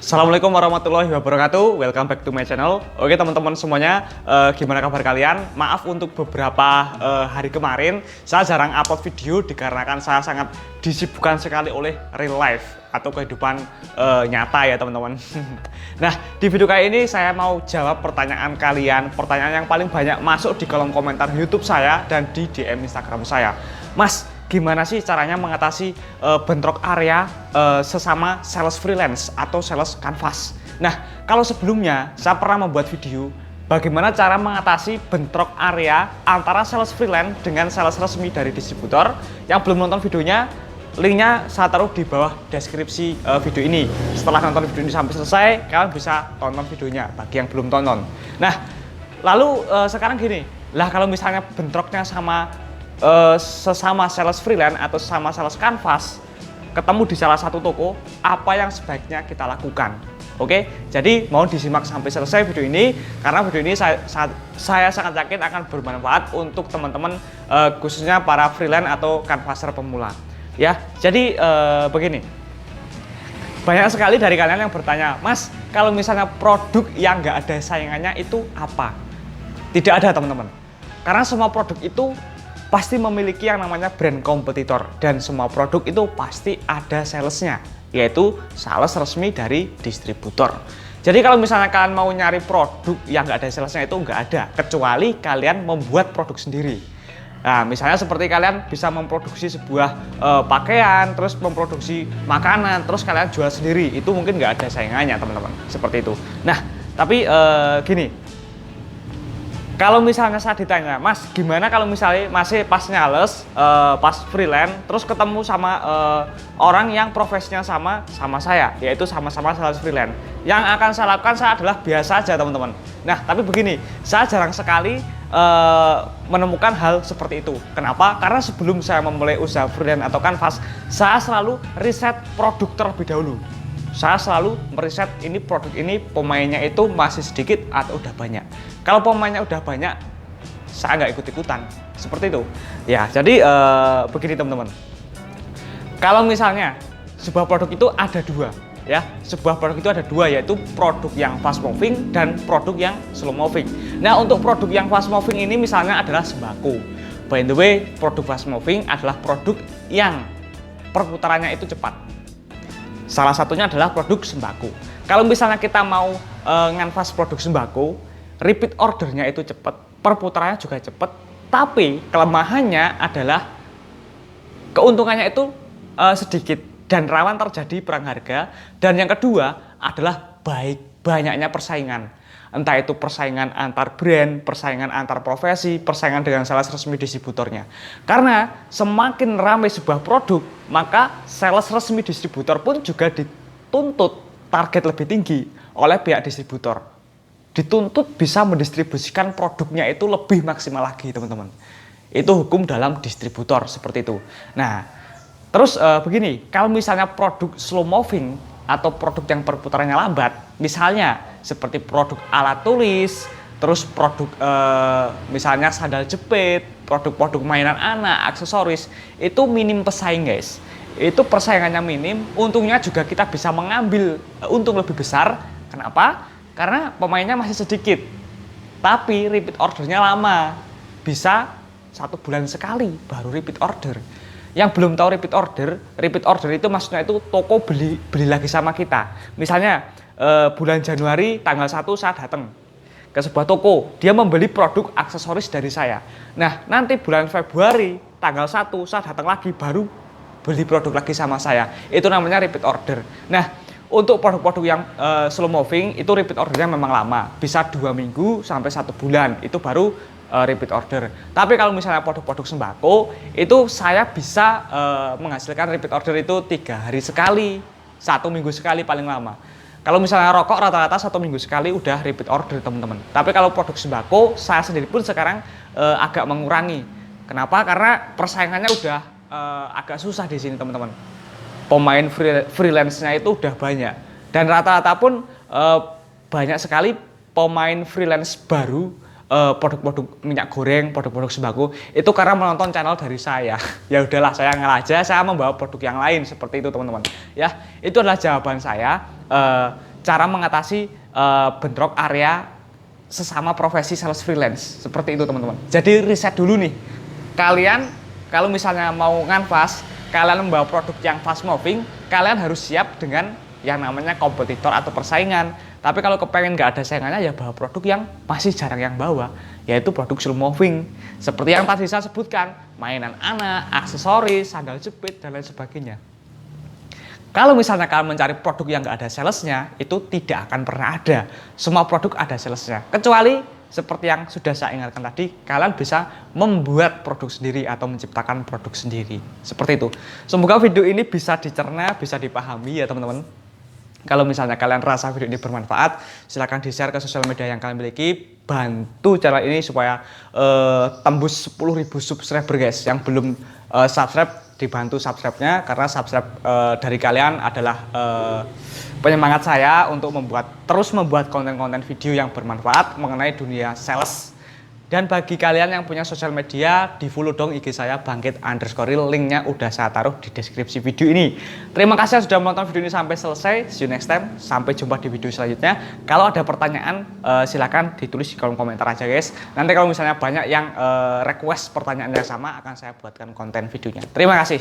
Assalamualaikum warahmatullahi wabarakatuh. Welcome back to my channel. Oke teman-teman semuanya, gimana kabar kalian? Maaf untuk beberapa hari kemarin saya jarang upload video dikarenakan saya sangat disibukkan sekali oleh real life atau kehidupan nyata ya teman-teman. Nah, di video kali ini saya mau jawab pertanyaan kalian, pertanyaan yang paling banyak masuk di kolom komentar YouTube saya dan di DM Instagram saya. Mas, gimana sih caranya mengatasi bentrok area sesama sales freelance atau sales canvas? Nah, kalau sebelumnya saya pernah membuat video bagaimana cara mengatasi bentrok area antara sales freelance dengan sales resmi dari distributor. Yang belum nonton videonya, linknya saya taruh di bawah deskripsi video ini. Setelah nonton video ini sampai selesai, kalian bisa tonton videonya bagi yang belum tonton. Nah, lalu sekarang gini, lah kalau misalnya bentroknya sama sesama sales freelance atau sesama sales canvas ketemu di salah satu toko, apa yang sebaiknya kita lakukan? Oke, jadi mau disimak sampai selesai video ini karena video ini saya sangat yakin akan bermanfaat untuk teman-teman khususnya para freelance atau canvasser pemula. Ya, jadi begini. Banyak sekali dari kalian yang bertanya, Mas, kalau misalnya produk yang nggak ada saingannya itu apa? Tidak ada teman-teman. Karena semua produk itu pasti memiliki yang namanya brand kompetitor dan semua produk itu pasti ada salesnya, yaitu sales resmi dari distributor. Jadi kalau misalnya kalian mau nyari produk yang nggak ada salesnya itu nggak ada, kecuali kalian membuat produk sendiri. Nah, misalnya seperti kalian bisa memproduksi sebuah pakaian, terus memproduksi makanan, terus kalian jual sendiri, itu mungkin nggak ada saingannya teman-teman, seperti itu. Nah, tapi gini. Kalau misalnya saya ditanya, Mas, gimana kalau misalnya masih pas nyales, pas freelance, terus ketemu sama orang yang profesinya sama saya, yaitu sama-sama sales freelance. Yang akan saya lakukan saya adalah biasa aja teman-teman. Nah, tapi begini, saya jarang sekali menemukan hal seperti itu. Kenapa? Karena sebelum saya memulai usaha freelance atau canvas, saya selalu riset produk terlebih dahulu. Saya selalu meriset ini produk ini pemainnya itu masih sedikit atau udah banyak. Kalau pemainnya udah banyak, saya nggak ikut-ikutan. Seperti itu. Ya, jadi begini teman-teman. Kalau misalnya sebuah produk itu ada dua, ya, sebuah produk itu ada dua, yaitu produk yang fast moving dan produk yang slow moving. Nah, untuk produk yang fast moving ini misalnya adalah sembako. By the way, produk fast moving adalah produk yang perputarannya itu cepat. Salah satunya adalah produk sembako. Kalau misalnya kita mau nganvas produk sembako, repeat ordernya itu cepat, perputarannya juga cepat, tapi kelemahannya adalah keuntungannya itu sedikit dan rawan terjadi perang harga. Dan yang kedua adalah banyaknya persaingan. Entah itu persaingan antar brand, persaingan antar profesi, persaingan dengan sales resmi distributornya. Karena semakin ramai sebuah produk, maka sales resmi distributor pun juga dituntut target lebih tinggi oleh pihak distributor. Dituntut bisa mendistribusikan produknya itu lebih maksimal lagi teman-teman. Itu hukum dalam distributor seperti itu. Nah, terus begini, kalau misalnya produk slow moving atau produk yang perputarannya lambat, misalnya seperti produk alat tulis, terus produk misalnya sandal jepit, produk-produk mainan anak, aksesoris, itu minim pesaing guys. Itu persaingannya minim, untungnya juga kita bisa mengambil untung lebih besar. Kenapa? Karena pemainnya masih sedikit, tapi repeat ordernya lama, bisa 1 bulan sekali baru repeat order. Yang belum tahu repeat order itu maksudnya itu toko beli lagi sama kita. Misalnya bulan Januari tanggal 1 saya datang ke sebuah toko, dia membeli produk aksesoris dari saya. Nah, nanti bulan Februari tanggal 1 saya datang lagi baru beli produk lagi sama saya. Itu namanya repeat order. Nah, untuk produk-produk yang slow moving itu repeat ordernya memang lama, bisa 2 minggu sampai 1 bulan, itu baru repeat order. Tapi kalau misalnya produk-produk sembako itu saya bisa menghasilkan repeat order itu 3 hari sekali, 1 minggu sekali paling lama. Kalau misalnya rokok rata-rata 1 minggu sekali udah repeat order teman-teman. Tapi kalau produk sembako saya sendiri pun sekarang agak mengurangi. Kenapa? Karena persaingannya udah agak susah di sini teman-teman. Pemain freelance-nya itu udah banyak dan rata-rata pun banyak sekali pemain freelance baru produk-produk minyak goreng, produk-produk sembako itu karena menonton channel dari saya. Ya udahlah, saya ngalah aja, saya membawa produk yang lain seperti itu teman-teman. Ya, itu adalah jawaban saya. cara mengatasi bentrok area sesama profesi sales freelance. Seperti itu teman-teman. Jadi riset dulu nih. Kalian kalau misalnya mau nganvas, kalian membawa produk yang fast moving, kalian harus siap dengan yang namanya kompetitor atau persaingan. Tapi kalau kepengen nggak ada saingannya, ya bawa produk yang masih jarang yang bawa, yaitu produk slow moving. Seperti yang tadi saya sebutkan, mainan anak, aksesoris, sandal jepit, dan lain sebagainya. Kalau misalnya kalian mencari produk yang nggak ada salesnya, itu tidak akan pernah ada. Semua produk ada salesnya. Kecuali seperti yang sudah saya ingatkan tadi, kalian bisa membuat produk sendiri atau menciptakan produk sendiri. Seperti itu. Semoga video ini bisa dicerna, bisa dipahami ya teman-teman. Kalau misalnya kalian rasa video ini bermanfaat, silahkan di-share ke sosial media yang kalian miliki. Bantu channel ini supaya tembus 10.000 subscriber guys. Yang belum subscribe, dibantu subscribe-nya, karena subscribe dari kalian adalah penyemangat saya untuk terus membuat konten-konten video yang bermanfaat mengenai dunia sales. Dan bagi kalian yang punya sosial media, di follow dong IG saya bangkit_real, linknya udah saya taruh di deskripsi video ini. Terima kasih sudah menonton video ini sampai selesai. See you next time. Sampai jumpa di video selanjutnya. Kalau ada pertanyaan silakan ditulis di kolom komentar aja guys. Nanti kalau misalnya banyak yang request pertanyaan yang sama, akan saya buatkan konten videonya. Terima kasih.